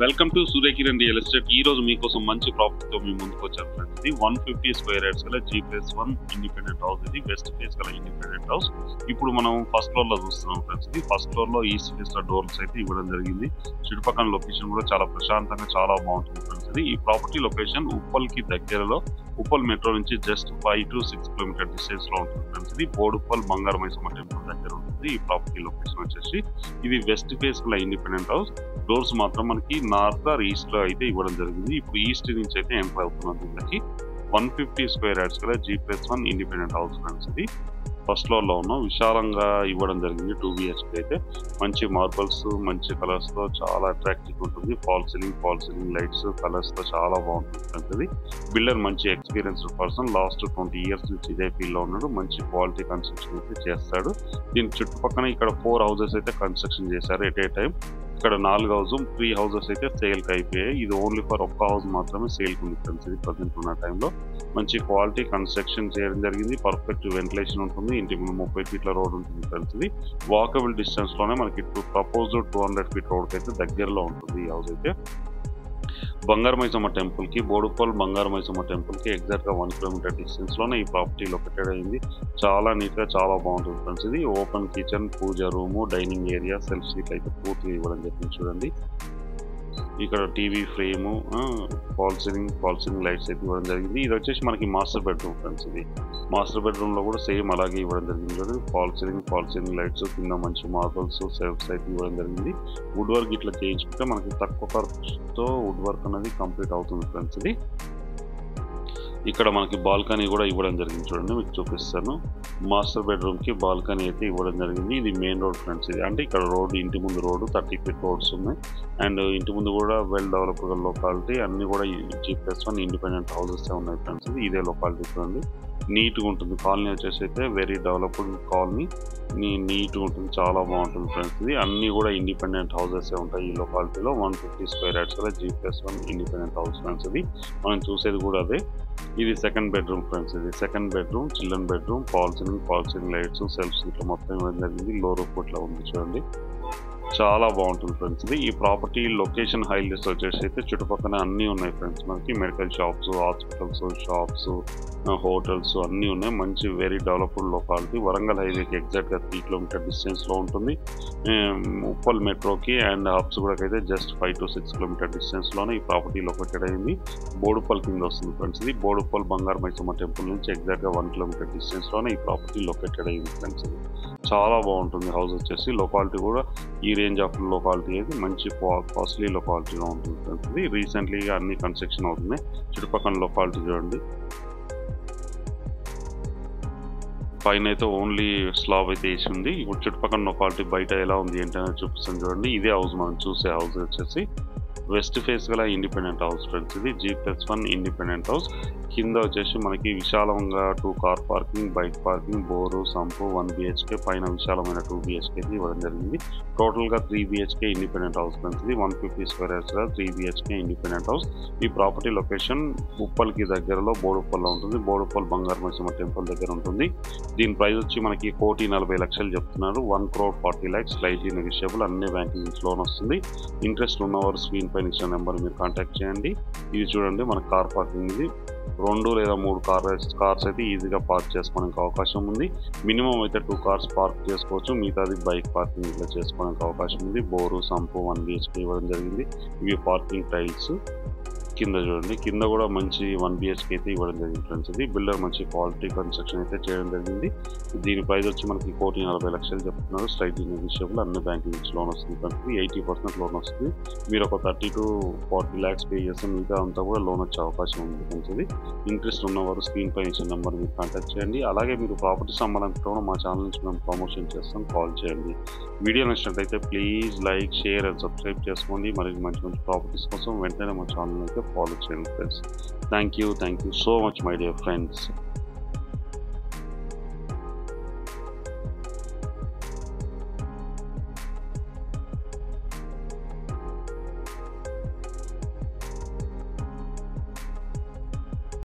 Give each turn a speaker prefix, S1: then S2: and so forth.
S1: Welcome to Surya Kiran real estate. ఈ రోజు మీకోసం మంచి ప్రాపర్టీతో మీ ముందుకు వచ్చాను ఫ్రెండ్స్. ఇది 150 స్క్వేర్ యార్డ్స్ గల G+1 ఇండిపెండెంట్ హౌస్. ఇది వెస్ట్ ఫేస్ గల ఇండిపెండెంట్ హౌస్. ఇప్పుడు మనం ఫస్ట్ ఫ్లోర్ లో చూస్తున్నాం ఫ్రెండ్స్. ఇది ఫస్ట్ ఫ్లోర్ లో ఈస్ట్ ఫేస్ లో డోర్స్ అయితే ఇవ్వడం జరిగింది. చుట్టుపక్కల లొకేషన్ కూడా చాలా ప్రశాంతంగా చాలా బాగుంటుంది ఫ్రెండ్స్. ఇది ఈ ప్రాపర్టీ లొకేషన్ ఉప్పల్ కి దగ్గరలో, ఉప్పల్ మెట్రో నుంచి జస్ట్ 5 to 6 కిలోమీటర్ డిస్టెన్స్ లో ఉంటుంది ఫ్రెండ్స్. ఇది బోడుప్పల్ బంగారు మైసమ్మ టెంపుల్ దగ్గర ఉంటుంది ఈ ప్రాపర్టీ లొకేషన్ వచ్చేసి. ఇది వెస్ట్ ఫేస్ గల ఇండిపెండెంట్ హౌస్. డోర్స్ మాత్రం మనకి నార్త్ ఆర్ ఈస్ట్ లో అయితే ఇవ్వడం జరిగింది. ఇప్పుడు ఈస్ట్ నుంచి అయితే ఎంటర్ అవుతున్నది. దీనికి 150 స్క్వేర్ యార్డ్స్ గల G+1 ఇండిపెండెంట్ హౌస్ ఫ్రెండ్స్. ఇది ఫస్ట్ ఫ్లోర్ లో ఉన్న విశాలంగా ఇవ్వడం జరిగింది. 2 BHK అయితే మంచి మార్బల్స్, మంచి కలర్స్ తో చాలా అట్రాక్టివ్ ఉంటుంది. ఫాల్ సీలింగ్ లైట్స్ కలర్స్ తో చాలా బాగుంటుంది ఫ్రెండ్స్. ఇది బిల్డర్ మంచి ఎక్స్పీరియన్స్డ్ పర్సన్, లాస్ట్ 20 years నుంచి ఇదే ఫీల్డ్ లో ఉన్నాడు. మంచి క్వాలిటీ కన్స్ట్రక్షన్ అయితే చేస్తాడు. దీని చుట్టుపక్కల ఇక్కడ 4 houses అయితే కన్స్ట్రక్షన్ చేశారు ఎట్ ఏ టైం. ఇక్కడ 4 houses, 3 houses అయితే సేల్ కి అయిపోయాయి. ఇది ఓన్లీ ఫర్ ఒక్క హౌస్ మాత్రమే సేల్ కి ఉంది ఫ్రెండ్స్. ఇది ప్రజెంట్ ఉన్న టైంలో మంచి క్వాలిటీ కన్స్ట్రక్షన్ చేయడం జరిగింది. పర్ఫెక్ట్ వెంటిలేషన్ ఉంటుంది. ఇంటి ముందు 30 feet రోడ్ ఉంటుంది ఫ్రెండ్స్. ఇది వాకబుల్ డిస్టెన్స్ లోనే మనకి ప్రపోజ్డ్ 200 feet రోడ్ అయితే దగ్గరలో ఉంటుంది ఈ హౌస్ అయితే. బంగారు మైసమ్మ టెంపుల్ కి, బోడుప్పల్ బంగారు మైసమ్మ టెంపుల్ కి ఎగ్జాక్ట్ గా 1 kilometer డిస్టెన్స్ లోనే ఈ ప్రాపర్టీ లొకేటెడ్ అయింది. చాలా నీట్ గా చాలా బాగుంటుంది ఫ్రెండ్స్. ఇది open kitchen, puja room, dining area, self seat అయితే పూర్తిగా ఇవ్వడం జరిగింది. చూడండి ఇక్కడ TV frame, fall ceiling lights అయితే ఇవ్వడం జరిగింది. ఇది వచ్చేసి మనకి మాస్టర్ బెడ్రూమ్ ఫ్రెండ్స్. ఇది మాస్టర్ బెడ్రూమ్ లో కూడా సేమ్ అలాగే ఇవ్వడం జరిగింది. చూడండి ఫాల్ సీలింగ్ లైట్స్, కింద మంచి మార్బల్స్, సెల్ఫ్స్ అయితే ఇవ్వడం జరిగింది. వుడ్ వర్క్ ఇట్లా చేయించుకుంటే మనకి తక్కువ ఖర్చుతో వుడ్ వర్క్ అనేది కంప్లీట్ అవుతుంది ఫ్రెండ్స్. ఇది ఇక్కడ మనకి బాల్కనీ కూడా ఇవ్వడం జరిగింది. చూడండి మీకు చూపిస్తాను. మాస్టర్ బెడ్రూమ్ కి బాల్కనీ అయితే ఇవ్వడం జరిగింది. ఇది మెయిన్ రోడ్ ఫ్రెండ్స్. ఇది అంటే ఇక్కడ రోడ్, ఇంటి ముందు రోడ్డు 30 feet రోడ్స్ ఉన్నాయి. అండ్ ఇంటి ముందు కూడా వెల్ డెవలప్డ్ లొకాలిటీ, అన్ని కూడా G+1 ఇండిపెండెంట్ హౌసెస్ ఉన్నాయి ఫ్రెండ్స్. ఇదే లొకాలిటీ చూడండి, నీట్గా ఉంటుంది. కాలనీ వచ్చేసి అయితే వెరీ డెవలప్డ్ కాలనీ, నీట్గా ఉంటుంది, చాలా బాగుంటుంది ఫ్రెండ్స్. ఇది అన్ని కూడా ఇండిపెండెంట్ హౌసెస్ ఉంటాయి ఈ లొకాలిటీలో. 150 స్క్వేర్ యార్డ్స్ గల G+1 ఇండిపెండెంట్ హౌస్ ఫ్రెండ్స్. ఇది మనం చూసేది కూడా అదే. ఇది సెకండ్ బెడ్రూమ్ ఫ్రెండ్స్. ఇది second bedroom, children bedroom, fall ceiling lights, shelves ఇట్లా మొత్తం ఇవ్వడం జరిగింది. లో రూఫ్ ఇట్లా ఉంది చూడండి, చాలా బాగుంటుంది ఫ్రెండ్స్. ఇది ఈ ప్రాపర్టీ లొకేషన్ హైలైట్స్ వచ్చేసి అయితే చుట్టుపక్కల అన్నీ ఉన్నాయి ఫ్రెండ్స్. మనకి medical shops, hospitals, shops, hotels అన్నీ ఉన్నాయి. మంచి వెరీ డెవలప్డ్ లొకాలిటీ. వరంగల్ హైవేకి ఎగ్జాక్ట్గా 3 kilometer డిస్టెన్స్ లో ఉంటుంది. ఉప్పల్ మెట్రోకి అండ్ హబ్స్ కూడా అయితే జస్ట్ 5 to 6 kilometer డిస్టెన్స్ లోనే ఈ ప్రాపర్టీ లొకేటెడ్ అయింది. బోడుప్పల్ కింద వస్తుంది ఫ్రెండ్స్. ఇది బోడుప్పల్ బంగారు మైసమ్మ టెంపుల్ నుంచి ఎగ్జాక్ట్గా 1 kilometer డిస్టెన్స్ లోనే ఈ ప్రాపర్టీ లొకేటెడ్ అయింది ఫ్రెండ్స్. ఇది చాలా బాగుంటుంది హౌస్ వచ్చేసి. లొకాలిటీ కూడా ఈ రేంజ్ ఆఫ్ లొకాలిటీ అయితే మంచి కాస్ట్లీ లొకాలిటీలో ఉంటుంది ఫ్రెండ్స్. ఇది రీసెంట్లీగా అన్ని కన్స్ట్రక్షన్ అవుతున్నాయి. చుట్టుపక్కల లొకాలిటీ చూడండి, పైన అయితే ఓన్లీ స్లాబ్ అయితే వేసి ఉంది. ఇప్పుడు చుట్టుపక్కల లొకాలిటీ బయట ఎలా ఉంది ఏంటనే చూపిస్తాను చూడండి. ఇదే హౌస్ మనం చూసే హౌస్ వచ్చేసి వెస్ట్ ఫేస్ గల ఇండిపెండెంట్ హౌస్ ఫ్రెండ్స్. ఇది G+1 ఇండిపెండెంట్ హౌస్. కింద వచ్చేసి మనకి విశాలంగా 2 car parking, bike parking, bore, sump, 1 BHK, పైన విశాలమైన 2 BHK ఇవ్వడం జరిగింది. టోటల్ గా 3 BHK ఇండిపెండెంట్ హౌస్ ఫ్రెండ్స్. ఇది 150 స్క్వేర్ యార్డ్స్ గా 3 BHK ఇండిపెండెంట్ హౌస్. ఈ ప్రాపర్టీ లొకేషన్ ఉప్పల్ కి దగ్గరలో బోడుప్పల్లో ఉంటుంది. బోడుప్పల్ బంగారు మైసమ్మ టెంపుల్ దగ్గర ఉంటుంది. దీని ప్రైస్ వచ్చి మనకి 1,40,00,000 చెప్తున్నారు. 1,40,00,000 స్లైట్లీ నెగోషియబుల్. అన్ని బ్యాంకింగ్ లోన్ వస్తుంది. ఇంట్రెస్ట్ ఉన్నవారు స్క్రీన్ పైన ఇచ్చిన నెంబర్ మీరు కాంటాక్ట్ చేయండి. ఇది చూడండి మన కార్ పార్కింగ్. ఇది 2 లేదా 3 కార్స్ అయితే ఈజీగా పార్క్ చేసుకోవడానికి అవకాశం ఉంది. మినిమం అయితే 2 cars పార్క్ చేసుకోవచ్చు. మిగతాది బైక్ పార్కింగ్ ఇట్లా చేసుకోవడానికి అవకాశం ఉంది. బోరు, సంపు, 1 BHK ఇవ్వడం జరిగింది. ఇవి పార్కింగ్ టైల్స్. కింద చూడండి, కింద కూడా మంచి 1 BHK అయితే ఇవ్వడం జరిగింది ఫ్రెండ్స్. ఇది బిల్డర్ మంచి క్వాలిటీ కన్స్ట్రక్షన్ అయితే చేయడం జరిగింది. దీని ప్రైస్ వచ్చి మనకి 1,40,00,000 చెప్తున్నారు. Slightly negotiable. అన్ని బ్యాంకింగ్ లోన్ వస్తుంది ఫ్రెండ్స్. 80% లోన్ వస్తుంది. మీరు ఒక 30 to 40 lakhs పే చేస్తే మిగతా అంతా కూడా లోన్ వచ్చే అవకాశం ఉంది ఫ్రెండ్స్. ఇది ఇంట్రెస్ట్ ఉన్నవారు స్క్రీన్ పై ఇచ్చిన నెంబర్ మీరు కాంటాక్ట్ చేయండి. అలాగే మీరు ప్రాపర్టీస్ అమ్మాలనుకుంటే మా ఛానల్ నుంచి మేము ప్రమోషన్ చేస్తాం, కాల్ చేయండి. వీడియో నచ్చినట్లయితే please like, share and subscribe చేసుకోండి. మరి మంచి ప్రాపర్టీస్ కోసం వెంటనే మా ఛానల్ అయితే follow channel friends. Thank you so much my dear friends.